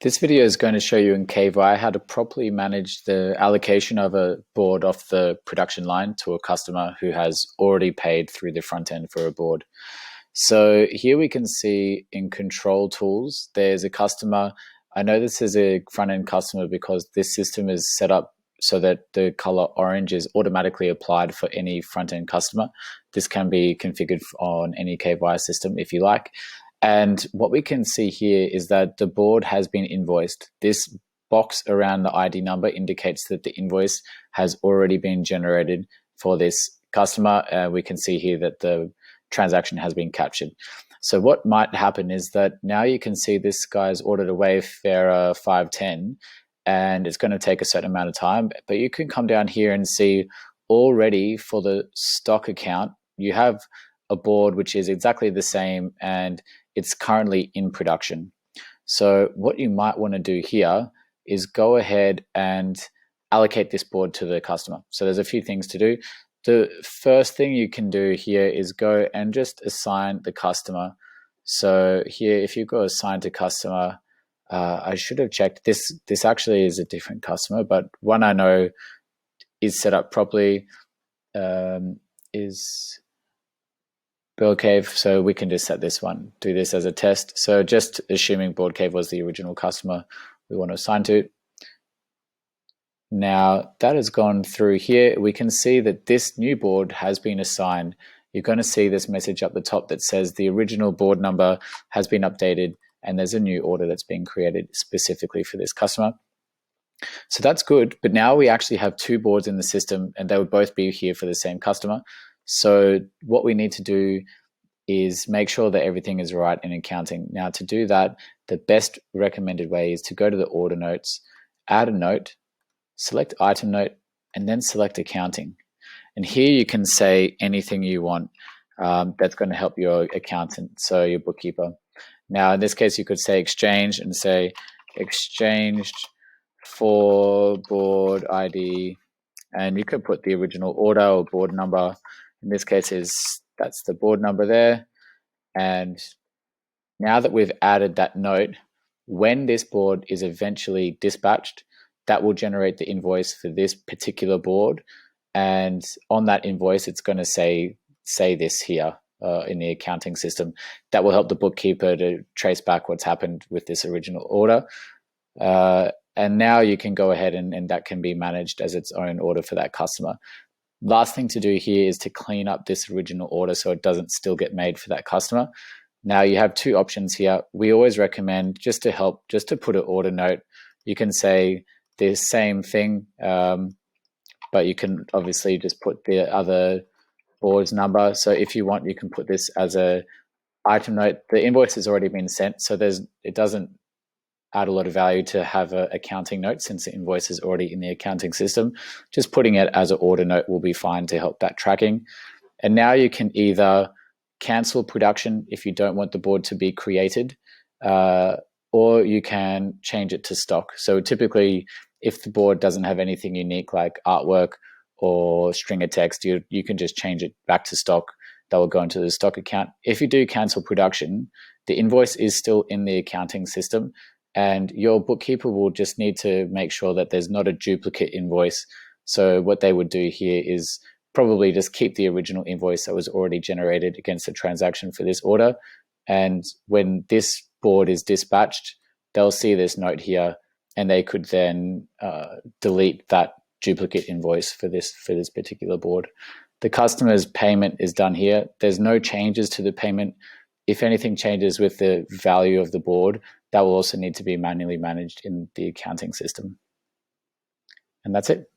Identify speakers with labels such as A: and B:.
A: This video is going to show you in KVI how to properly manage the allocation of a board off the production line to a customer who has already paid through the front end for a board. So here we can see in control tools, there's a customer. I know this is a front end customer because this system is set up so that the color orange is automatically applied for any front end customer. This can be configured on any KVI system if you like. And what we can see here is that the board has been invoiced. This box around the ID number indicates that the invoice has already been generated for this customer. We can see here that the transaction has been captured. So what might happen is that now you can see this guy's ordered a Wayfarer 510 and it's going to take a certain amount of time, but you can come down here and see already for the stock account, you have a board which is exactly the same and it's currently in production. So what you might want to do here is go ahead and allocate this board to the customer. So there's a few things to do. The first thing you can do here is go and just assign the customer. So here, if you go assign to customer, I should have checked this. This actually is a different customer, but one I know is set up properly is Board Cave, so we can just set this one, do this as a test. So just assuming Board Cave was the original customer we want to assign to. Now that has gone through here, we can see that this new board has been assigned. You're going to see this message up the top that says the original board number has been updated and there's a new order that's being created specifically for this customer. So that's good, but now we actually have two boards in the system and they would both be here for the same customer. So what we need to do is make sure that everything is right in accounting. Now to do that, the best recommended way is to go to the order notes, add a note, select item note, and then select accounting. And here you can say anything you want that's going to help your accountant, so your bookkeeper. Now in this case, you could say exchange and say exchanged for board ID, and you could put the original order or board number. In this case, that's the board number there. And now that we've added that note, when this board is eventually dispatched, that will generate the invoice for this particular board. And on that invoice, it's going to say this here in the accounting system. That will help the bookkeeper to trace back what's happened with this original order. And now you can go ahead and that can be managed as its own order for that customer. Last thing to do here is to clean up this original order so it doesn't still get made for that customer. Now you have two options here. We always recommend, just to put an order note, you can say the same thing, but you can obviously just put the other board's number. So if you want, you can put this as a item note. The invoice has already been sent, so it doesn't add a lot of value to have an accounting note since the invoice is already in the accounting system. Just putting it as an order note will be fine to help that tracking. And now you can either cancel production if you don't want the board to be created, or you can change it to stock. So typically, if the board doesn't have anything unique like artwork or string of text, you can just change it back to stock. That will go into the stock account. If you do cancel production, the invoice is still in the accounting system, and your bookkeeper will just need to make sure that there's not a duplicate invoice. So what they would do here is probably just keep the original invoice that was already generated against the transaction for this order. And when this board is dispatched, they'll see this note here and they could then delete that duplicate invoice for this particular board. The customer's payment is done here. There's no changes to the payment. If anything changes with the value of the board, that will also need to be manually managed in the accounting system. And that's it.